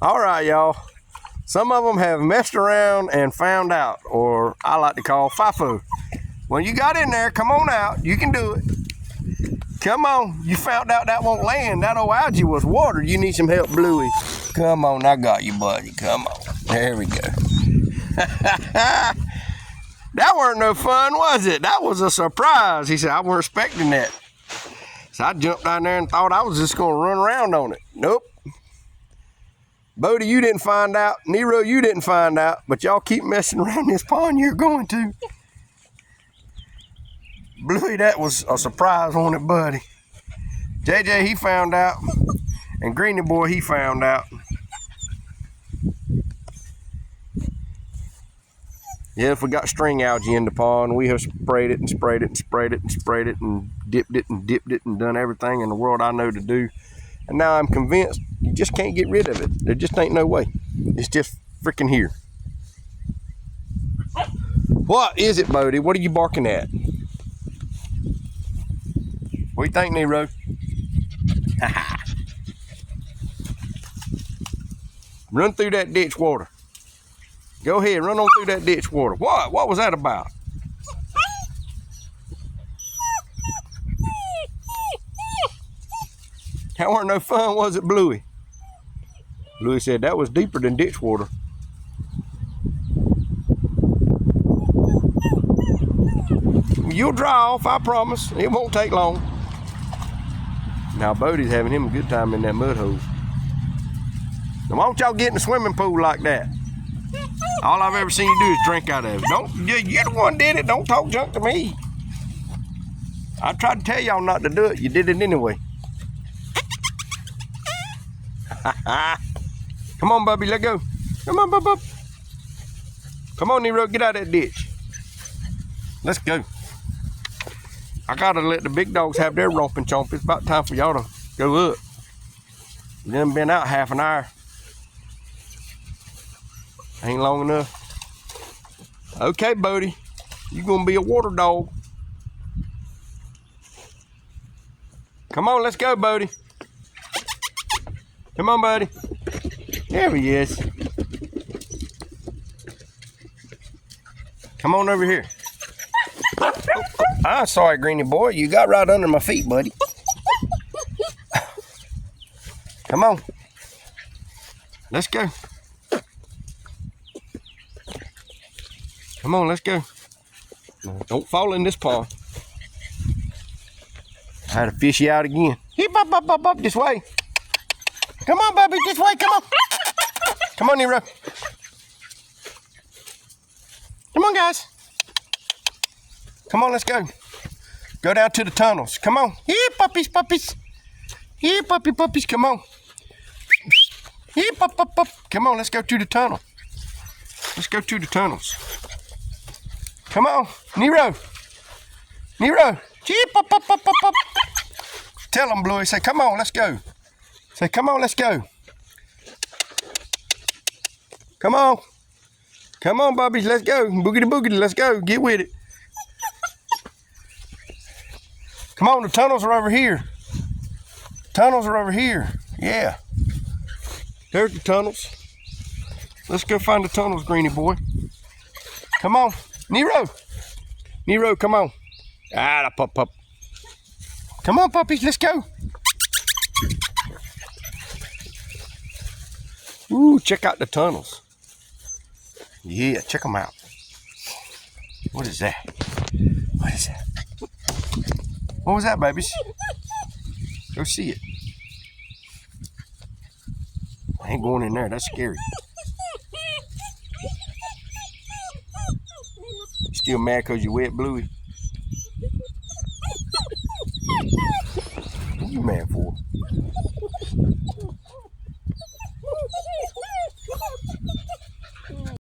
All right, y'all. Some of them have messed around and found out, or I like to call FIFO. When you got in there, come on out. You can do it. Come on. You found out that won't land. That old algae was water. You need some help, Bluey. Come on. I got you, buddy. Come on. There we go. That weren't no fun, was it? That was a surprise. He said, I wasn't expecting that. So I jumped down there and thought I was just going to run around on it. Nope. Bodie, you didn't find out. Nero, you didn't find out. But y'all keep messing around this pond, you're going to. Bluey, that was a surprise on it, buddy. JJ, he found out. And Greeny Boy, he found out. Yeah, if we got string algae in the pond, we have sprayed it and sprayed it and sprayed it and sprayed it and dipped it and done everything in the world I know to do. And now I'm convinced you just can't get rid of it. There just ain't no way. It's just freaking here. What is it, Bodie? What are you barking at? What do you think, Nero? Run through that ditch water. Go ahead, run on through that ditch water. What? What was that about? That weren't no fun, was it, Bluey? Bluey said that was deeper than ditch water. You'll dry off, I promise. It won't take long. Now Bodie's having him a good time in that mud hole. Now, why don't y'all get in the swimming pool like that? All I've ever seen you do is drink out of it. You're the one did it. Don't talk junk to me. I tried to tell y'all not to do it. You did it anyway. Come on, Bubby, let go. Come on, Bub. Come on, Nero, get out of that ditch. Let's go. I gotta let the big dogs have their romp and chomp. It's about time for y'all to go up. You done been out half an hour. Ain't long enough. Okay, Bodie, you gonna be a water dog. Come on, let's go, Bodie. Come on, buddy. There he is. Come on over here. I'm sorry, Greeny Boy. You got right under my feet, buddy. Come on. Let's go. Come on, let's go. Don't fall in this pond. I had to fish you out again. Hip, up, this way. Come on, Bubby, this way, come on. Come on, Nero. Come on, guys. Come on, let's go. Go down to the tunnels. Come on. Here, puppies. Here, puppies, come on. Here, pup. Come on, let's go to the tunnel. Let's go to the tunnels. Come on, Nero. Here, pup. Tell them, Bluey, say, come on, let's go. Say, come on, let's go. Come on. Come on, Bubbies, let's go. Boogity, let's go. Get with it. Come on, the tunnels are over here. Tunnels are over here. Yeah. There's the tunnels. Let's go find the tunnels, Greeny Boy. Come on. Nero, come on. Ah, pup. Come on, puppies, let's go. Ooh, check out the tunnels. Yeah, check them out. What is that? What was that, babies? Go see it. I ain't going in there. That's scary. You still mad because you wet, Bluey? What you mad for?